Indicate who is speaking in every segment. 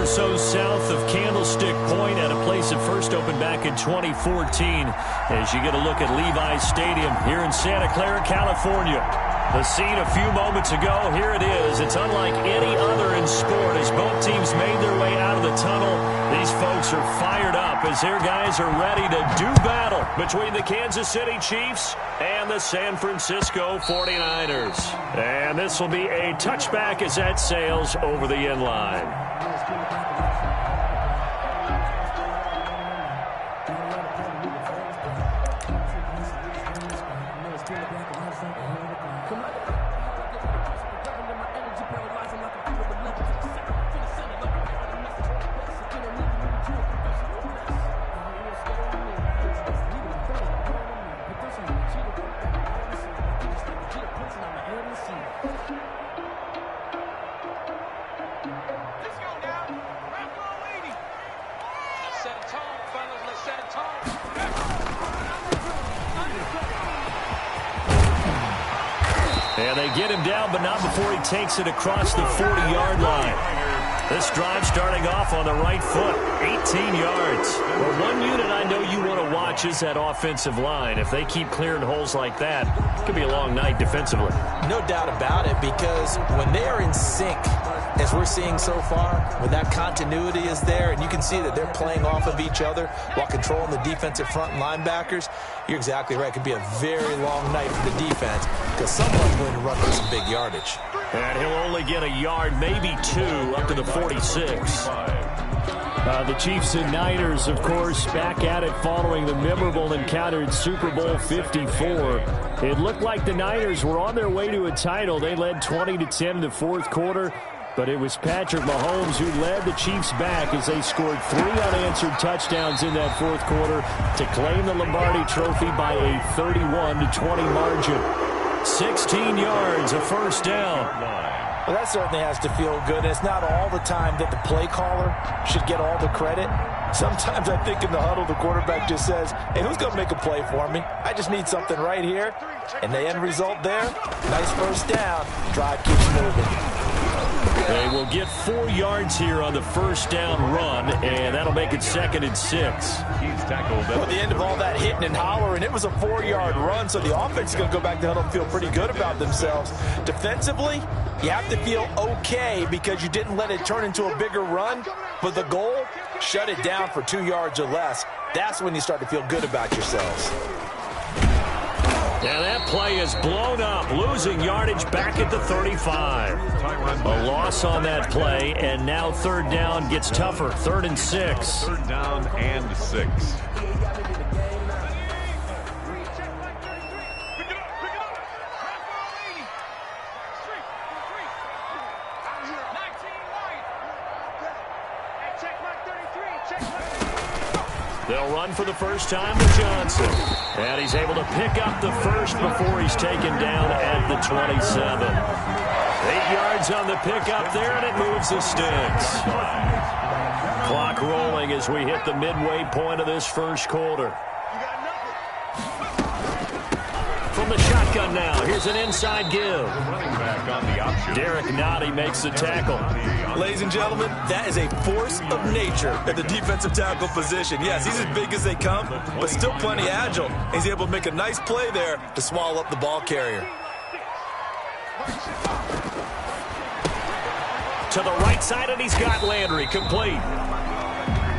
Speaker 1: or so south of Candlestick Point at a place that first opened back in 2014 as you get a look at Levi's Stadium here in Santa Clara, California. The scene a few moments ago, here it is. It's unlike any other in sport as both teams made their way out of the tunnel. These folks are fired up as their guys are ready to do battle between the Kansas City Chiefs and the San Francisco 49ers. And this will be a touchback as that sails over the end line. And they get him down, but not before he takes it across the 40-yard line. This drive starting off on the right foot, 18 yards. Well, one unit I know you want to watch is that offensive line. If they keep clearing holes like that, it could be a long night defensively.
Speaker 2: No doubt about it, because when they are in sync, as we're seeing so far, when that continuity is there, and you can see that they're playing off of each other while controlling the defensive front linebackers, you're exactly right. It could be a very long night for the defense because someone's going to run for some big yardage.
Speaker 1: And he'll only get a yard, maybe two, up to the 46.
Speaker 3: The Chiefs and Niners, of course, back at it following the memorable encounter in Super Bowl 54. It looked like the Niners were on their way to a title. They led 20-10 in the fourth quarter. But it was Patrick Mahomes who led the Chiefs back as they scored 3 unanswered touchdowns in that fourth quarter to claim the Lombardi Trophy by a 31-20 margin. 16 yards, a first down.
Speaker 2: Well, that certainly has to feel good. It's not all the time that the play caller should get all the credit. Sometimes I think in the huddle, the quarterback just says, hey, who's going to make a play for me? I just need something right here. And the end result there, nice first down. Drive keeps moving.
Speaker 1: They will get 4 yards here on the first down run, and that'll make it 2nd and 6.
Speaker 2: He's tackled. At the end of all that hitting and hollering, it was a 4-yard run, so the offense is going to go back to the huddle and feel pretty good about themselves. Defensively, you have to feel okay because you didn't let it turn into a bigger run, but the goal, shut it down for 2 yards or less. That's when you start to feel good about yourselves.
Speaker 1: And that play is blown up, losing yardage back at the 35. A loss on that play, and now third down gets tougher. 3rd and 6.
Speaker 4: 3rd down and 6.
Speaker 1: They'll run for the first time with Johnson. And he's able to pick up the first before he's taken down at the 27. 8 yards on the pickup there, and it moves the sticks. Clock rolling as we hit the midway point of this first quarter. From the shotgun now, here's an inside give. Derek Nottie makes the tackle.
Speaker 2: Ladies and gentlemen, that is a force of nature at the defensive tackle position. Yes, he's as big as they come, but still plenty agile. He's able to make a nice play there to swallow up the ball carrier.
Speaker 1: To the right side, and he's got Landry complete.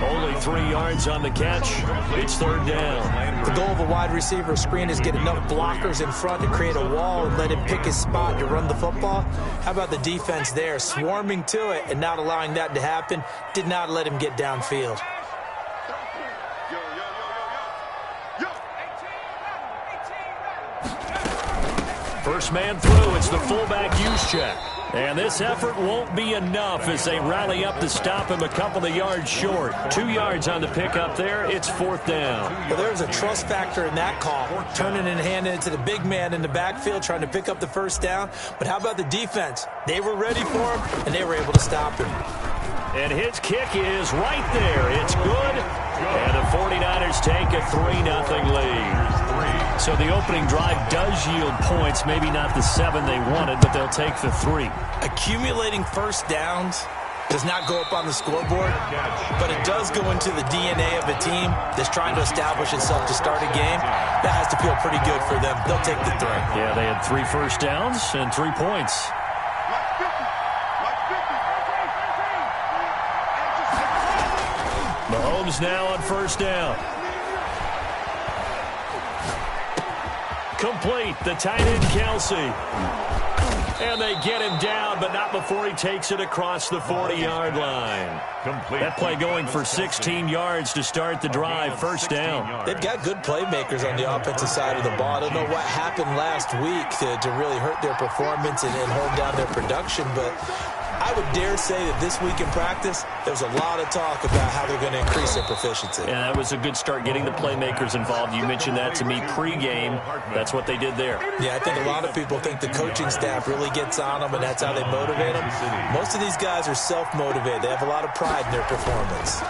Speaker 1: Only 3 yards on the catch. It's 3rd down.
Speaker 2: The goal of a wide receiver screen is get enough blockers in front to create a wall and let him pick his spot to run the football. How about the defense there, swarming to it and not allowing that to happen? Did not let him get downfield.
Speaker 1: First man through, it's the fullback use check. And this effort won't be enough as they rally up to stop him a couple of yards short. 2 yards on the pickup there. It's 4th down.
Speaker 2: Well, there's a trust factor in that call. Turning and handing it to the big man in the backfield, trying to pick up the first down. But how about the defense? They were ready for him, and they were able to stop him.
Speaker 1: And his kick is right there. It's good. And the 49ers take a 3-0 lead. So the opening drive does yield points. Maybe not the 7 they wanted, but they'll take the 3.
Speaker 2: Accumulating first downs does not go up on the scoreboard, but it does go into the DNA of a team that's trying to establish itself to start a game. That has to feel pretty good for them. They'll take the 3.
Speaker 1: Yeah, they had 3 first downs and 3 points. Mahomes now on first down. Complete, the tight end Kelsey. And they get him down, but not before he takes it across the 40-yard line. That play going for 16 yards to start the drive, first down.
Speaker 2: They've got good playmakers on the offensive side of the ball. I don't know what happened last week to really hurt their performance and hold down their production, but I would dare say that this week in practice, there's a lot of talk about how they're going to increase their proficiency.
Speaker 1: Yeah, that was a good start, getting the playmakers involved. You mentioned that to me pregame. That's what they did there.
Speaker 2: Yeah, I think a lot of people think the coaching staff really gets on them, and that's how they motivate them. Most of these guys are self-motivated. They have a lot of pride in their performance.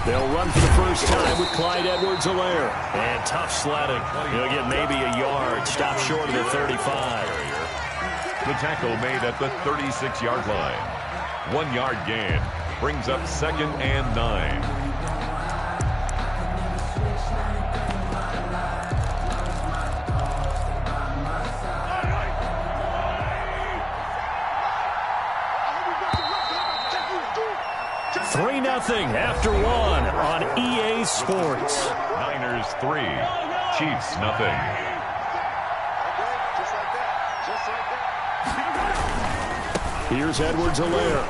Speaker 3: They'll run for the first time with Clyde Edwards-Helaire.
Speaker 1: And tough sledding. He'll get maybe a yard. Stop short of the 35.
Speaker 4: The tackle made at the 36-yard line. 1-yard gain brings up 2nd and 9.
Speaker 1: Three 0 after 1 on EA Sports.
Speaker 4: Niners 3, Chiefs nothing.
Speaker 3: Here's Edwards-Helaire.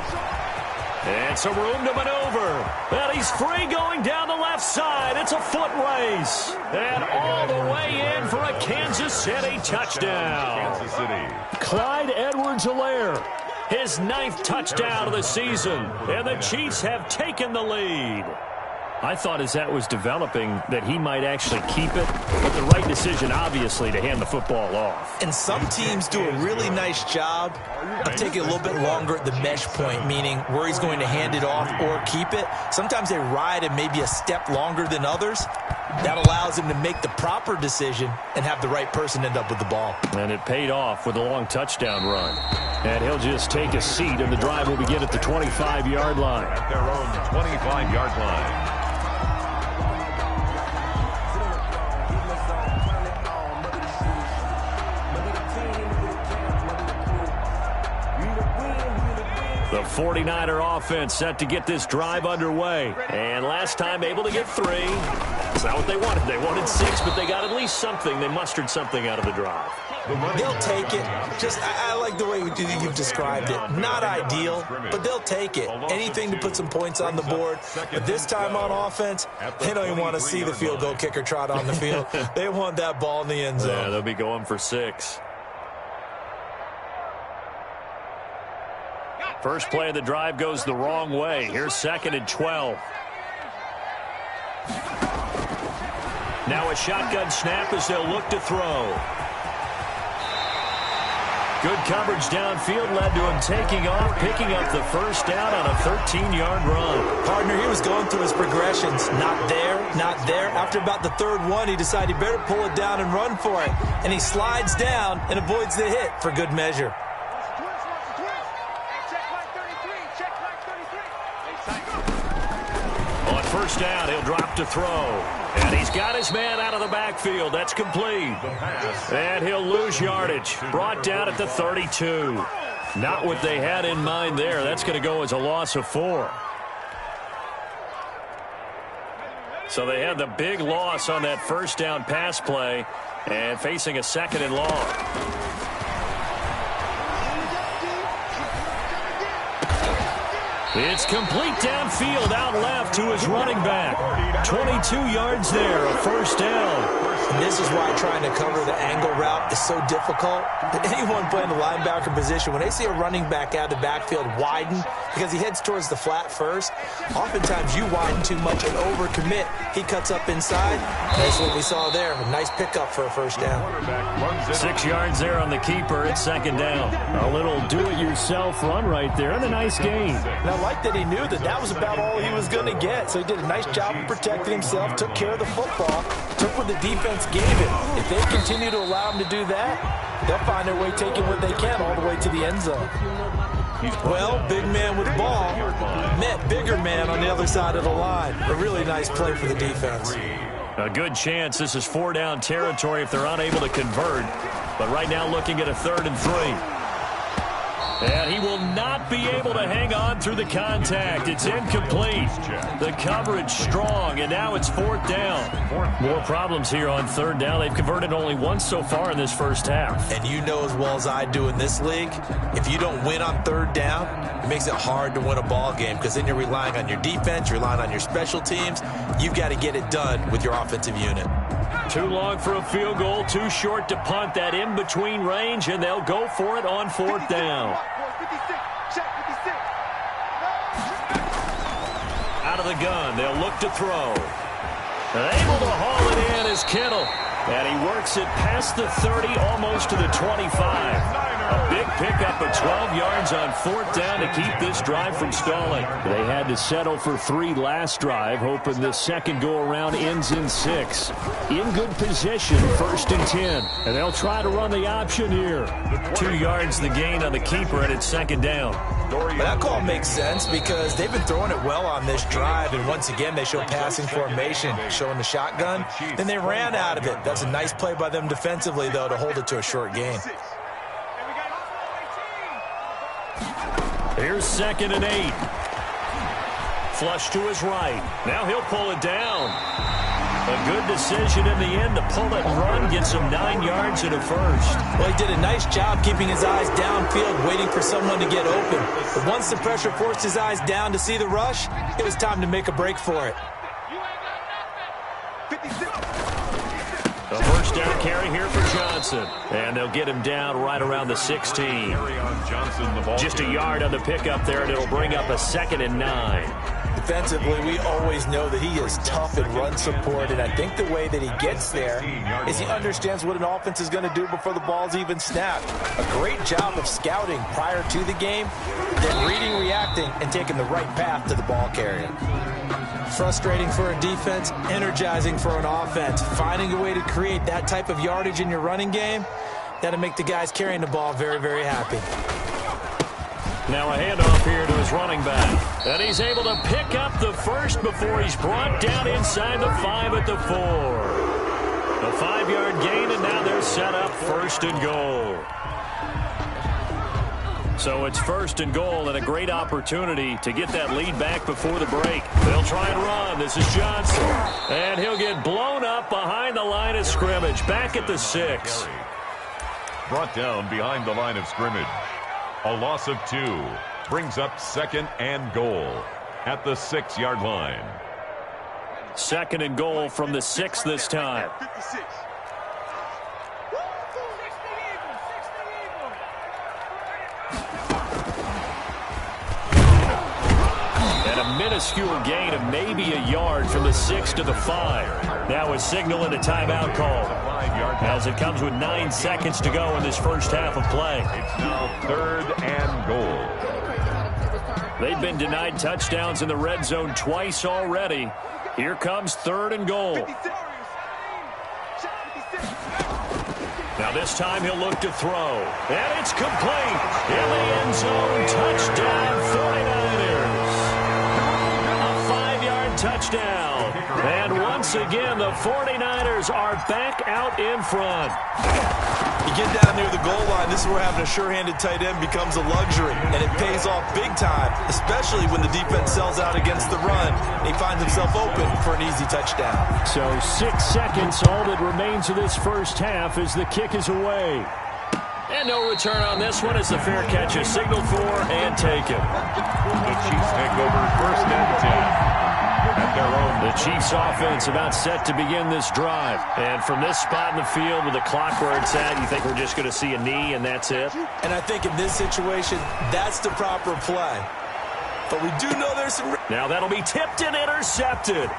Speaker 1: And some room to maneuver. And he's free going down the left side. It's a foot race. And all the way in for a Kansas City touchdown.
Speaker 4: Kansas City.
Speaker 3: Clyde Edwards-Helaire.
Speaker 1: His 9th touchdown of the season. And the Chiefs have taken the lead. I thought as that was developing that he might actually keep it, but the right decision, obviously, to hand the football off.
Speaker 2: And some teams do a really nice job of taking a little bit longer at the mesh point, meaning where he's going to hand it off or keep it. Sometimes they ride it maybe a step longer than others. That allows him to make the proper decision and have the right person end up with the ball.
Speaker 1: And it paid off with a long touchdown run. And he'll just take a seat, and the drive will begin at the 25-yard line.
Speaker 4: At their own 25-yard line.
Speaker 1: The 49er offense set to get this drive underway. And last time able to get 3. That's not what they wanted. They wanted 6, but they got at least something. They mustered something out of the drive.
Speaker 2: They'll take it. I like the way you've described it. Not ideal, but they'll take it. Anything to put some points on the board. But this time on offense, they don't even want to see the field goal kicker trot on the field. They want that ball in the end zone.
Speaker 1: Yeah, they'll be going for 6. First play of the drive goes the wrong way. Here's 2nd and 12. Now a shotgun snap as they'll look to throw. Good coverage downfield led to him taking off, picking up the first down on a 13-yard run.
Speaker 2: Partner, he was going through his progressions. Not there, not there. After about the 3rd one, he decided he better pull it down and run for it. And he slides down and avoids the hit for good measure.
Speaker 1: On first down, he'll drop to throw. And he's got his man out of the backfield. That's complete. And he'll lose yardage. Brought down at the 32. Not what they had in mind there. That's going to go as a loss of 4. So they had the big loss on that first down pass play and facing a 2nd and long. It's complete downfield out left to his running back. 22 yards there, a first down.
Speaker 2: And this is why trying to cover the angle route is so difficult. Anyone playing the linebacker position, when they see a running back out of the backfield widen, because he heads towards the flat first, oftentimes you widen too much and overcommit. He cuts up inside. That's what we saw there. A nice pickup for a first down.
Speaker 1: 6 yards there on the keeper. It's 2nd down.
Speaker 3: A little do-it-yourself run right there, and a nice gain.
Speaker 2: And I like that he knew that that was about all he was going to get. So he did a nice job of protecting himself, took care of the football, took what the defense gave him. If they continue to allow him to do that, they'll find their way taking what they can all the way to the end zone. Well, big man with the ball met bigger man on the other side of the line. A really nice play for the defense.
Speaker 1: A good chance this is 4-down territory if they're unable to convert. But right now looking at a 3rd and 3. And he will not be able to hang on through the contact. It's incomplete. The coverage strong, and now it's 4th down. More problems here on 3rd down. They've converted only once so far in this first half.
Speaker 2: And you know as well as I do in this league, if you don't win on 3rd down, it makes it hard to win a ball game because then you're relying on your defense, you're relying on your special teams. You've got to get it done with your offensive unit.
Speaker 1: Too long for a field goal, too short to punt that in-between range, and they'll go for it on 4th down. Out of the gun, they'll look to throw. Able to haul it in is Kittle. And he works it past the 30, almost to the 25. A big pickup of 12 yards on 4th down to keep this drive from stalling. They had to settle for 3 last drive, hoping the second go-around ends in 6. In good position, 1st and 10. And they'll try to run the option here. 2 yards the gain on the keeper, and it's 2nd down.
Speaker 2: But that call makes sense because they've been throwing it well on this drive, and once again they show passing formation, showing the shotgun. Then they ran out of it. That's a nice play by them defensively, though, to hold it to a short gain.
Speaker 1: Here's 2nd and 8. Flush to his right. Now he'll pull it down. A good decision in the end to pull it and run. Gets him 9 yards and a first.
Speaker 2: Well, he did a nice job keeping his eyes downfield, waiting for someone to get open. But once the pressure forced his eyes down to see the rush, it was time to make a break for it.
Speaker 1: A first down carry here for Johnson. And they'll get him down right around the 16. Just a yard on the pickup there, and it'll bring up a 2nd and 9.
Speaker 2: Defensively, we always know that he is tough in run support, and I think the way that he gets there is he understands what an offense is going to do before the ball's even snapped. A great job of scouting prior to the game, then reading, reacting, and taking the right path to the ball carrier. Frustrating for a defense, energizing for an offense. Finding a way to create that type of yardage in your running game, that'll make the guys carrying the ball very, very happy.
Speaker 1: Now a handoff here to his running back. And he's able to pick up the first before he's brought down inside the 5 at the 4. A 5-yard gain, and now they're set up 1st and goal. So it's 1st and goal, and a great opportunity to get that lead back before the break. They'll try and run. This is Johnson. And he'll get blown up behind the line of scrimmage. Back at the 6.
Speaker 4: Brought down behind the line of scrimmage. A loss of 2 brings up 2nd and goal at the 6-yard line.
Speaker 1: 2nd and goal from the 6 this time. And a minuscule gain of maybe a yard from the 6 to the 5. Now a signal and a timeout call, as it comes with 9 seconds to go in this first half of play.
Speaker 4: It's now 3rd and goal.
Speaker 1: They've been denied touchdowns in the red zone twice already. Here comes 3rd and goal. Now this time he'll look to throw. And it's complete. In the end zone, touchdown 49ers. A 5-yard touchdown. And once again, the 49ers are back out in front.
Speaker 2: You get down near the goal line, this is where having a sure-handed tight end becomes a luxury, and it pays off big time, especially when the defense sells out against the run, and he finds himself open for an easy touchdown.
Speaker 3: So 6 seconds, all that remains of this first half as the kick is away.
Speaker 1: And no return on this one as the fair catch is signaled for and taken.
Speaker 4: The Chiefs take over 1st and 10. At their own.
Speaker 1: The Chiefs offense about set to begin this drive. And from this spot in the field with the clock where it's at, you think we're just going to see a knee and that's it?
Speaker 2: And I think in this situation, that's the proper play. But we do know there's some...
Speaker 1: Now that'll be tipped and intercepted.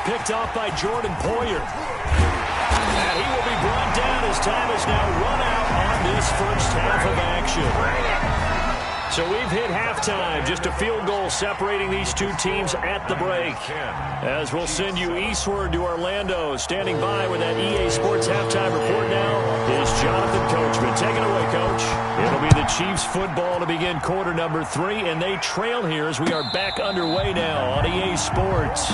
Speaker 1: Picked off by Jordan Poyer. And he will be brought down as time is now run out on this first half of action.
Speaker 3: So we've hit halftime. Just a field goal separating these two teams at the break. As we'll send you eastward to Orlando. Standing by with that EA Sports halftime report now is Jonathan Coachman. Take it away, Coach. It'll be the Chiefs football to begin quarter number 3, and they trail here as we are back underway now on EA Sports.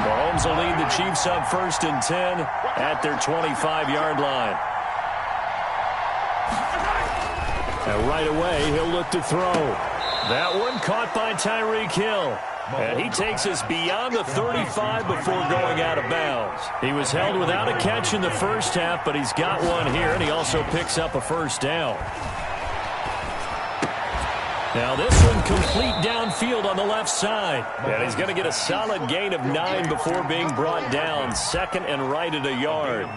Speaker 3: Mahomes will lead the Chiefs up 1st and 10 at their 25-yard line. And right away, he'll look to throw. That one caught by Tyreek Hill. And he takes us beyond the 35 before going out of bounds. He was held without a catch in the first half, but he's got one here, and he also picks up a first down. Now this one complete downfield on the left side. And he's going to get a solid gain of 9 before being brought down. 2nd and right at a yard.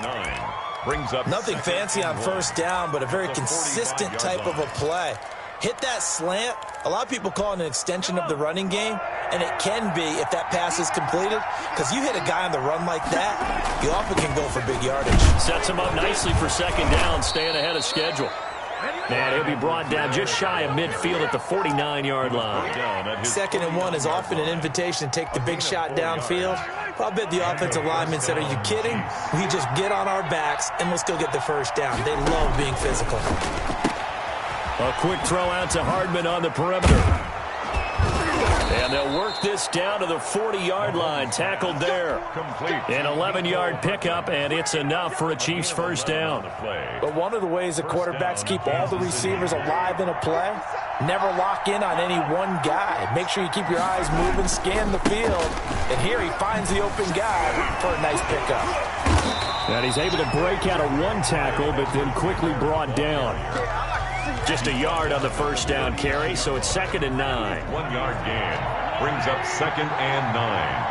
Speaker 2: Brings up nothing fancy on first down, but a very consistent type of a play. Hit that slant. A lot of people call it an extension of the running game, and it can be if that pass is completed, because you hit a guy on the run like that, you often can go for big yardage.
Speaker 3: Sets him up nicely for 2nd down, staying ahead of schedule. And he'll be brought down just shy of midfield at the 49-yard line.
Speaker 2: 2nd and 1 is often an invitation to take the big shot downfield. I'll bet the offensive lineman said, are you kidding? We just get on our backs and let's go get the first down. They love being physical.
Speaker 3: A quick throw out to Hardman on the perimeter. And they'll work this down to the 40-yard line. Tackled there. An 11-yard pickup, and it's enough for a Chiefs first down.
Speaker 2: But one of the ways the quarterbacks keep all the receivers alive in a play, never lock in on any one guy. Make sure you keep your eyes moving, scan the field. And here he finds the open guy for a nice pickup.
Speaker 3: And he's able to break out of one tackle, but then quickly brought down. Just a yard on the first down carry, so it's 2nd and 9.
Speaker 4: 1-yard gain brings up 2nd and 9.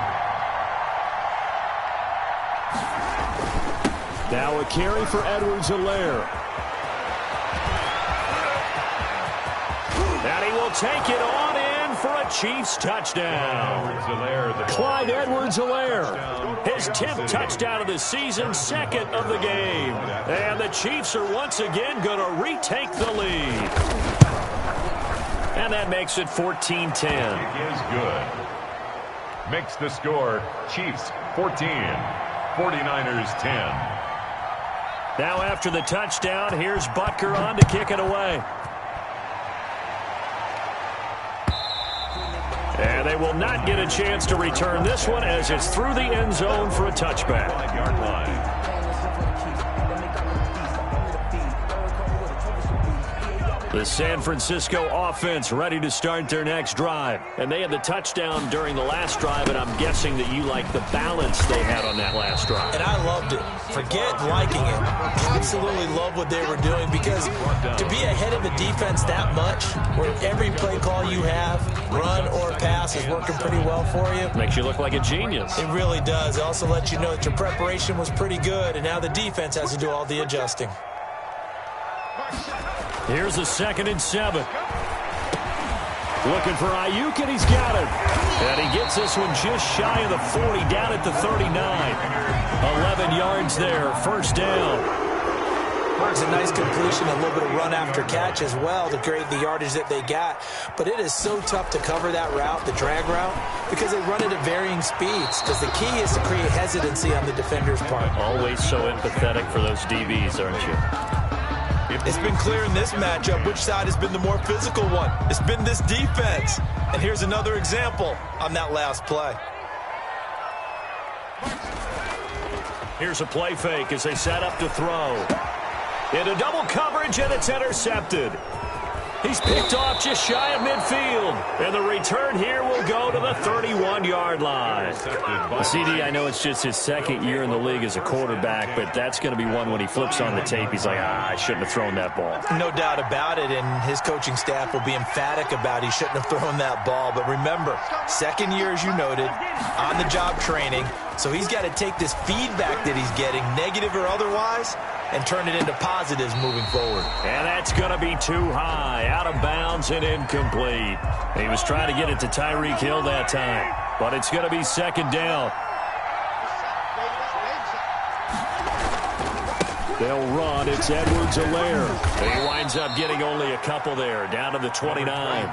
Speaker 3: Now a carry for Edwards-Helaire. And he will take it on in for a Chiefs touchdown. Clyde Edwards-Helaire. His 10th touchdown of the season, 2nd of the game. And the Chiefs are once again going to retake the lead. And that makes it 14-10.
Speaker 4: Is good. Makes the score Chiefs 14, 49ers 10.
Speaker 3: Now after the touchdown, here's Butker on to kick it away. And they will not get a chance to return this one as it's through the end zone for a touchback.
Speaker 4: 5-yard line.
Speaker 3: The San Francisco offense ready to start their next drive. And they had the touchdown during the last drive, and I'm guessing that you like the balance they had on that last drive.
Speaker 2: And I loved it. Forget liking it. Absolutely love what they were doing, because to be ahead of the defense that much, where every play call you have, run or pass, is working pretty well for you.
Speaker 3: Makes you look like a genius.
Speaker 2: It really does. It also lets you know that your preparation was pretty good, and now the defense has to do all the adjusting.
Speaker 3: Here's a 2nd and 7. Looking for Ayuk, and he's got it. And he gets this one just shy of the 40, down at the 39. 11 yards there, first down.
Speaker 2: It's a nice completion, a little bit of run after catch as well to create the yardage that they got. But it is so tough to cover that route, the drag route, because they run it at varying speeds. Because the key is to create hesitancy on the defender's part.
Speaker 3: Always so empathetic for those DBs, aren't you?
Speaker 2: It's been clear in this matchup which side has been the more physical one. It's been this defense. And here's another example on that last play.
Speaker 3: Here's a play fake as they set up to throw. Into double coverage, and it's intercepted. He's picked off just shy of midfield. And the return here will go to the 31-yard line. CD, I know it's just his 2nd year in the league as a quarterback, but that's going to be one when he flips on the tape, he's like, I shouldn't have thrown that ball.
Speaker 2: No doubt about it, and his coaching staff will be emphatic about he shouldn't have thrown that ball. But remember, 2nd year, as you noted, on-the-job training, so he's got to take this feedback that he's getting, negative or otherwise, and turn it into positives moving forward.
Speaker 3: And that's going to be too high, out of bounds and incomplete. He was trying to get it to Tyreek Hill that time, but it's going to be 2nd down. They'll run. It's Edwards-Helaire.
Speaker 1: He winds up getting only a couple there, down to the 29.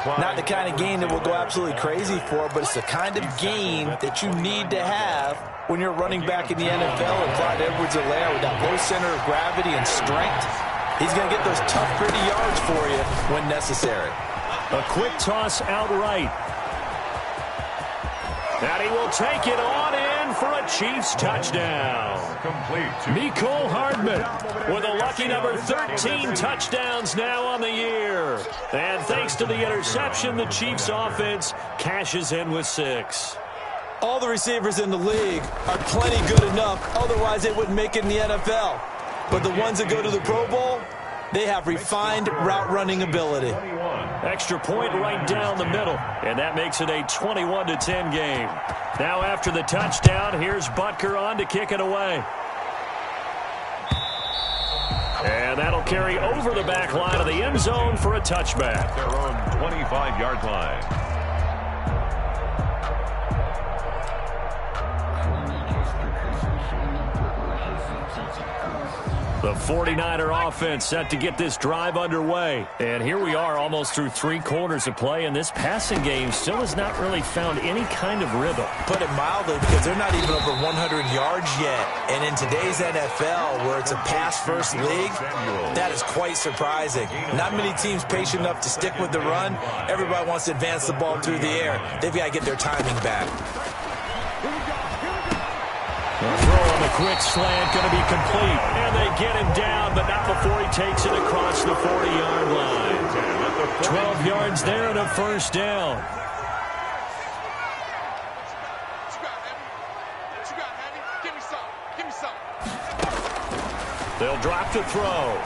Speaker 2: Not the kind of gain that will go absolutely crazy for, but it's the kind of gain that you need to have when you're running back in the NFL. And Clyde Edwards-Helaire, with that low center of gravity and strength, he's going to get those tough, gritty yards for you when necessary.
Speaker 3: A quick toss outright.
Speaker 1: And he will take it on in for a Chiefs touchdown.
Speaker 4: Complete.
Speaker 1: Mecole Hardman with a lucky number 13 touchdowns now on the year. And thanks to the interception, the Chiefs offense cashes in with 6.
Speaker 2: All the receivers in the league are plenty good enough, otherwise they wouldn't make it in the NFL. But the ones that go to the Pro Bowl, they have refined route running ability.
Speaker 1: Extra point right down the middle, and that makes it a 21-10 game. Now after the touchdown, here's Butker on to kick it away. And that'll carry over the back line of the end zone for a touchback.
Speaker 4: Their own 25-yard line.
Speaker 1: The 49er offense set to get this drive underway. And here we are almost through 3 quarters of play, and this passing game still has not really found any kind of rhythm.
Speaker 2: Put it mildly, because they're not even over 100 yards yet. And in today's NFL, where it's a pass-first league, that is quite surprising. Not many teams patient enough to stick with the run. Everybody wants to advance the ball through the air. They've got to get their timing back.
Speaker 1: The throw on the quick slant going to be complete. And they get him down, but not before he takes it across the 40-yard line. 12 yards there and a first down. They'll drop the throw.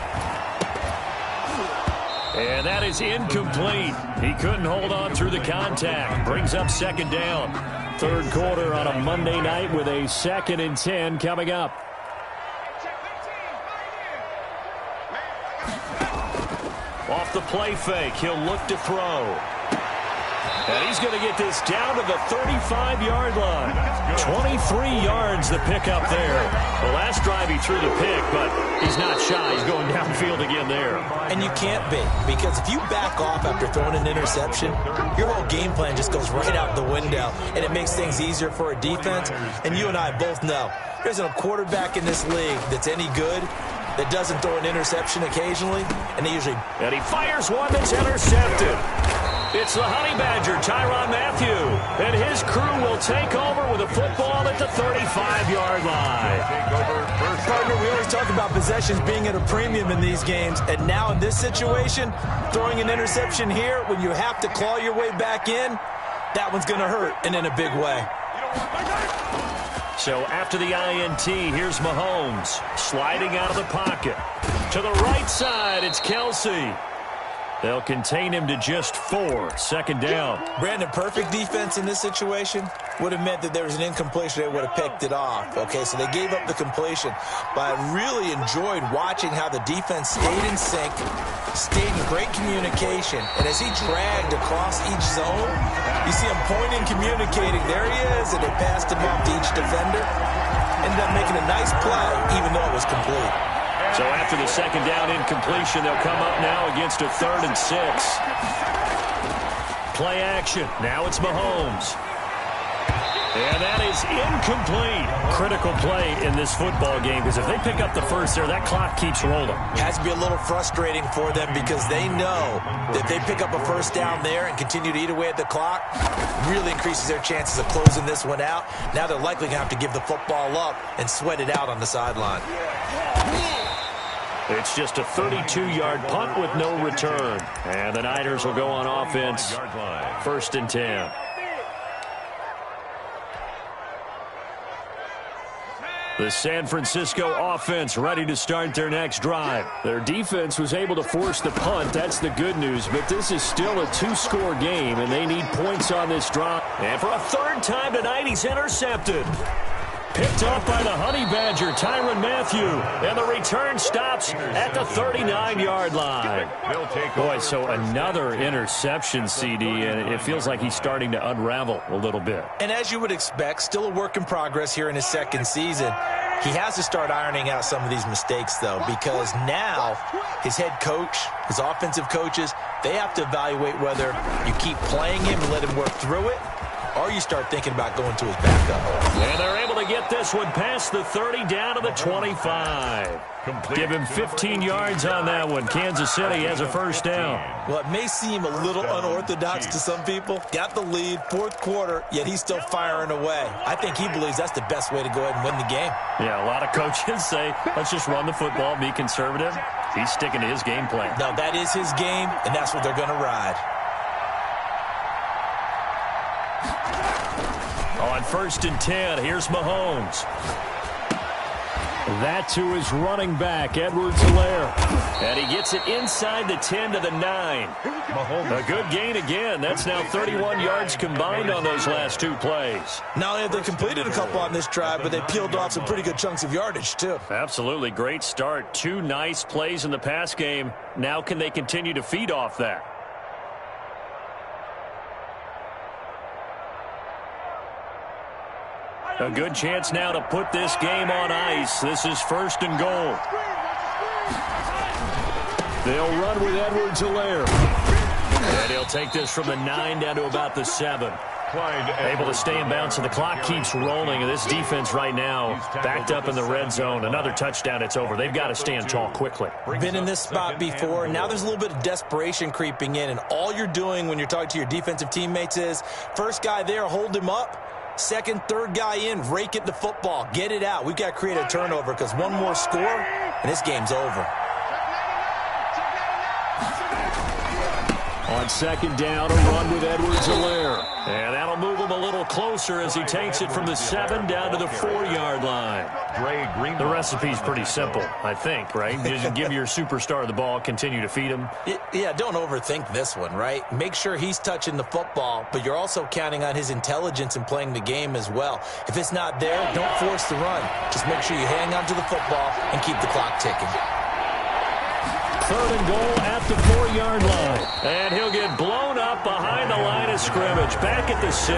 Speaker 1: And that is incomplete. He couldn't hold on through the contact. Brings up second down. Third quarter on a Monday night with a 2nd and 10 coming up. Off the play fake, he'll look to throw. And he's going to get this down to the 35-yard line. 23 yards the pickup there. The last drive he threw the pick, but he's not shy. He's going downfield again there.
Speaker 2: And you can't be, because if you back off after throwing an interception, your whole game plan just goes right out the window, and it makes things easier for a defense. And you and I both know there's a quarterback in this league that's any good that doesn't throw an interception occasionally, and he usually...
Speaker 1: And he fires one that's intercepted. It's the Honey Badger, Tyrann Mathieu, and his crew will take over with a football at the 35-yard line.
Speaker 2: Partner, we always talk about possessions being at a premium in these games, and now in this situation, throwing an interception here when you have to claw your way back in, that one's going to hurt, and in a big way.
Speaker 1: So after the INT, here's Mahomes sliding out of the pocket. To the right side, it's Kelsey. They'll contain him to just 4. Second down.
Speaker 2: Brandon, perfect defense in this situation would have meant that there was an incompletion. They would have picked it off. Okay, so they gave up the completion. But I really enjoyed watching how the defense stayed in sync, stayed in great communication. And as he dragged across each zone, you see him pointing, communicating. There he is, and they passed him off to each defender. Ended up making a nice play, even though it was complete.
Speaker 1: So after the second down incompletion, they'll come up now against a 3rd and 6. Play action. Now it's Mahomes. And that is incomplete. Critical play in this football game, because if they pick up the first there, that clock keeps rolling.
Speaker 2: Has to be a little frustrating for them, because they know that if they pick up a first down there and continue to eat away at the clock, really increases their chances of closing this one out. Now they're likely going to have to give the football up and sweat it out on the sideline.
Speaker 1: It's just a 32-yard punt with no return. And the Niners will go on offense. 1st and 10. The San Francisco offense ready to start their next drive. Their defense was able to force the punt. That's the good news. But this is still a 2-score game, and they need points on this drive. And for a 3rd time tonight, he's intercepted. Picked up by the Honey Badger, Tyrann Mathieu. And the return stops at the 39-yard line. Boy, so another interception, CD, and it feels like he's starting to unravel a little bit.
Speaker 2: And as you would expect, still a work in progress here in his 2nd season. He has to start ironing out some of these mistakes, though, because now his head coach, his offensive coaches, they have to evaluate whether you keep playing him and let him work through it, or you start thinking about going to his backup.
Speaker 3: And they're able to get this one past the 30 down to the 25. Give him 15 yards on that one. Kansas City has a first down.
Speaker 2: Well, it may seem a little unorthodox to some people. Got the lead, fourth quarter, yet he's still firing away. I think he believes that's the best way to go ahead and win the game.
Speaker 3: Yeah, a lot of coaches say, let's just run the football, be conservative. He's sticking to his game plan.
Speaker 2: No, that is his game, and that's what they're going to ride.
Speaker 3: On 1st and 10, here's Mahomes. That to his running back, Edwards-Helaire. And he gets it inside the 10 to the 9. A good gain again. That's now 31 yards combined on those last two plays.
Speaker 2: Not only have they completed a couple on this drive, but they peeled off some pretty good chunks of yardage, too.
Speaker 3: Absolutely great start. Two nice plays in the pass game. Now can they continue to feed off that? A good chance now to put this game on ice. This is 1st and goal. They'll run with Edwards-Helaire. And he'll take this from the 9 down to about the 7. Able to stay in bounds, and the clock keeps rolling. And this defense right now backed up in the red zone. Another touchdown, it's over. They've got to stand tall quickly.
Speaker 2: Been in this spot before. Now there's a little bit of desperation creeping in. And all you're doing when you're talking to your defensive teammates is, first guy there, hold him up. Second, third guy in, rake it the football. Get it out. We've got to create a turnover because one more score, and this game's over.
Speaker 3: On 2nd down, a run with Edwards-Helaire. And that'll move him a little closer as he takes it from the 7 down to the 4-yard line. The recipe's pretty simple, I think, right? Just give your superstar the ball, continue to feed him.
Speaker 2: Yeah, don't overthink this one, right? Make sure he's touching the football, but you're also counting on his intelligence in playing the game as well. If it's not there, don't force the run. Just make sure you hang on to the football and keep the clock ticking.
Speaker 3: 3rd and goal at the 4-yard line. And he'll get blown up behind the line of scrimmage. Back at the 6.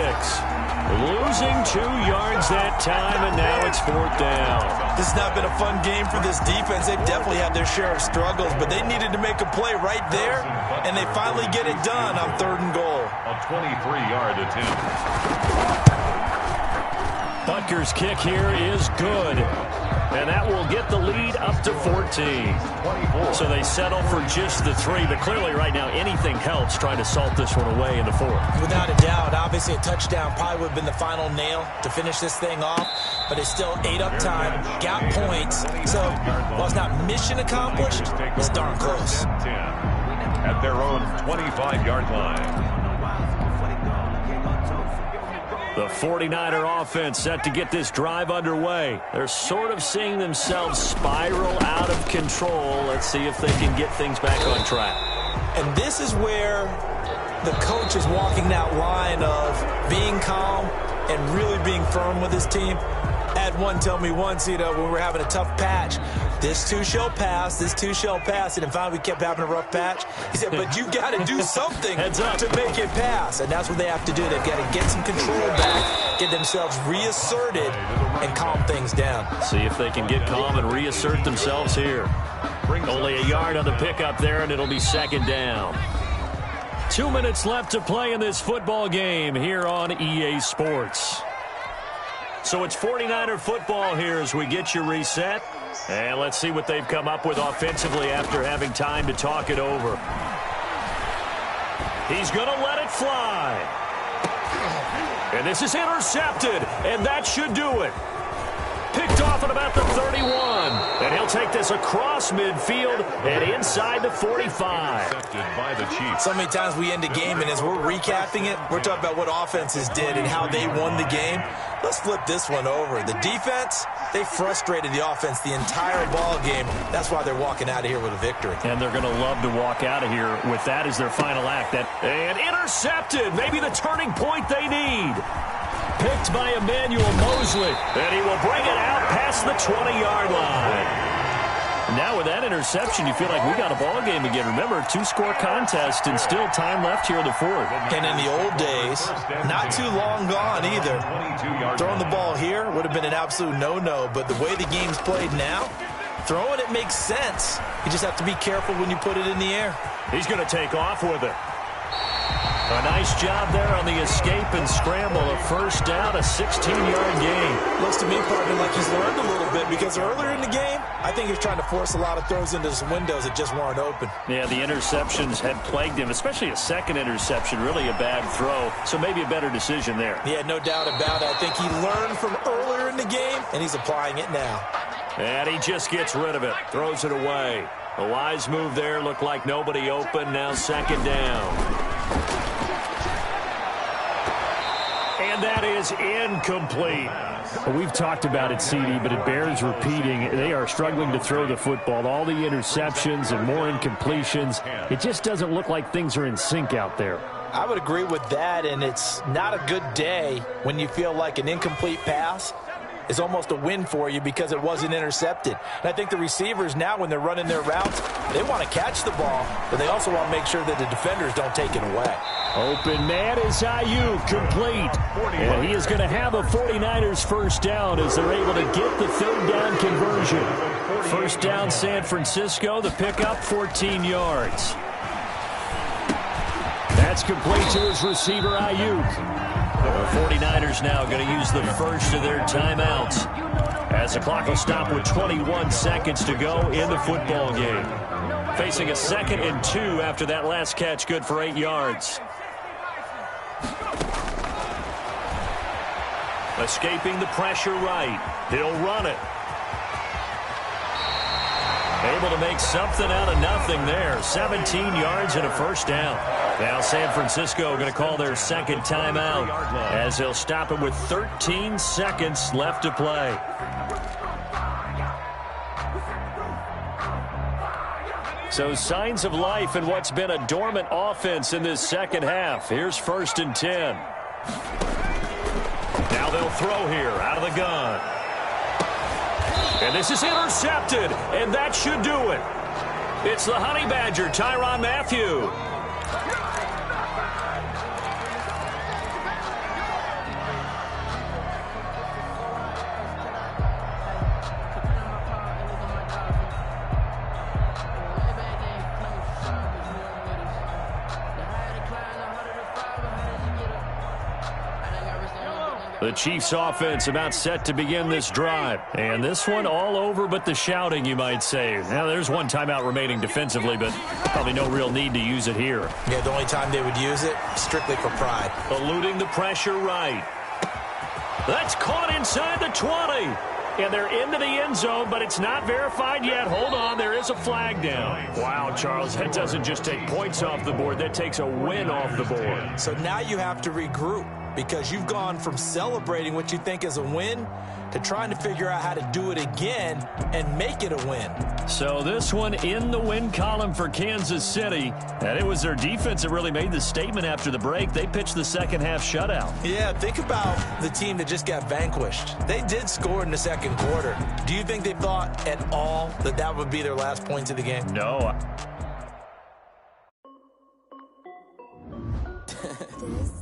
Speaker 3: Losing 2 yards that time, and now it's 4th down.
Speaker 2: This has not been a fun game for this defense. They've definitely had their share of struggles, but they needed to make a play right there, and they finally get it done on 3rd and goal.
Speaker 4: A 23-yard attempt.
Speaker 3: Butker's kick here is good. And that will get the lead up to 14. So they settle for just the 3. But clearly right now anything helps trying to salt this one away in the 4th.
Speaker 2: Without a doubt, obviously a touchdown probably would have been the final nail to finish this thing off. But it's still ate up time, got points. So while it's not mission accomplished, it's darn close.
Speaker 4: At their own 25-yard line.
Speaker 3: The 49er offense set to get this drive underway. They're sort of seeing themselves spiral out of control. Let's see if they can get things back on track.
Speaker 2: And this is where the coach is walking that line of being calm and really being firm with his team. I had one tell me once, when we were having a tough patch, this too shall pass, this too shall pass. And finally we kept having a rough patch. He said, but you got to do something to make it pass. And that's what they have to do. They've got to get some control back, get themselves reasserted, and calm things down.
Speaker 3: See if they can get calm and reassert themselves here. Only a yard on the pickup there, and it'll be 2nd down. 2 minutes left to play in this football game here on EA Sports. So it's 49er football here as we get you reset. And let's see what they've come up with offensively after having time to talk it over. He's going to let it fly. And this is intercepted, and that should do it. Picked off at about the 31. And he'll take this across midfield and inside the 45.
Speaker 4: By the Chiefs.
Speaker 2: So many times we end a game, and as we're recapping it, we're talking about what offenses did and how they won the game. Let's flip this one over. The defense, they frustrated the offense the entire ball game. That's why they're walking out of here with a victory.
Speaker 3: And they're going to love to walk out of here with that as their final act. And intercepted. Maybe the turning point they need. Picked by Emmanuel Mosley. And he will bring it out past the 20-yard line. Now with that interception, you feel like we got a ball game again. Remember, two-score contest and still time left here in the fourth.
Speaker 2: And in the old days, not too long gone either, throwing the ball here would have been an absolute no-no. But the way the game's played now, throwing it makes sense. You just have to be careful when you put it in the air.
Speaker 1: He's going to take off with it. A nice job there on the escape and scramble. A first down, a 16-yard gain.
Speaker 2: Looks to me, partner, like he's learned a little bit because earlier in the game, I think he was trying to force a lot of throws into some windows that just weren't open.
Speaker 3: Yeah, the interceptions had plagued him, especially a second interception, really a bad throw. So maybe a better decision there.
Speaker 2: Yeah, no doubt about it. I think he learned from earlier in the game, and he's applying it now.
Speaker 1: And he just gets rid of it, throws it away. A wise move there, looked like nobody open, now second down. And that is incomplete.
Speaker 3: Well, we've talked about it, CD, but it bears repeating. They are struggling to throw the football. All the interceptions and more incompletions. It just doesn't look like things are in sync out there.
Speaker 2: I would agree with that, and it's not a good day when you feel like an incomplete pass is almost a win for you because it wasn't intercepted. And I think the receivers now, when they're running their routes, they want to catch the ball, but they also want to make sure that the defenders don't take it away.
Speaker 3: Open man is Ayuk, complete. And he is going to have a 49ers first down as they're able to get the third down conversion. First down, San Francisco, the pickup, 14 yards. That's complete to his receiver, Ayuk.
Speaker 1: The 49ers now going to use the first of their timeouts as the clock will stop with 21 seconds to go in the football game. Facing a 2nd and 2 after that last catch, good for 8 yards. Escaping the pressure right. He'll run it. Able to make something out of nothing there. 17 yards and a first down. Now San Francisco going to call their second timeout as they'll stop it with 13 seconds left to play. So signs of life in what's been a dormant offense in this second half. Here's 1st and 10. Now they'll throw here out of the gun. And this is intercepted, and that should do it. It's the Honey Badger, Tyrann Mathieu. The Chiefs offense about set to begin this drive. And this one all over but the shouting, you might say. Now, there's one timeout remaining defensively, but probably no real need to use it here.
Speaker 2: Yeah, the only time they would use it, strictly for pride.
Speaker 1: Eluding the pressure right. That's caught inside the 20. And they're into the end zone, but it's not verified yet. Hold on, there is a flag down. Wow, Charles, that doesn't just take points off the board. That takes a win off the board.
Speaker 2: So now you have to regroup because you've gone from celebrating what you think is a win to trying to figure out how to do it again and make it a win.
Speaker 3: So this one in the win column for Kansas City. And it was their defense that really made the statement after the break. They pitched the second half shutout.
Speaker 2: Yeah, think about the team that just got vanquished. They did score in the second quarter. Do you think they thought at all that that would be their last points of the game?
Speaker 3: No.
Speaker 5: This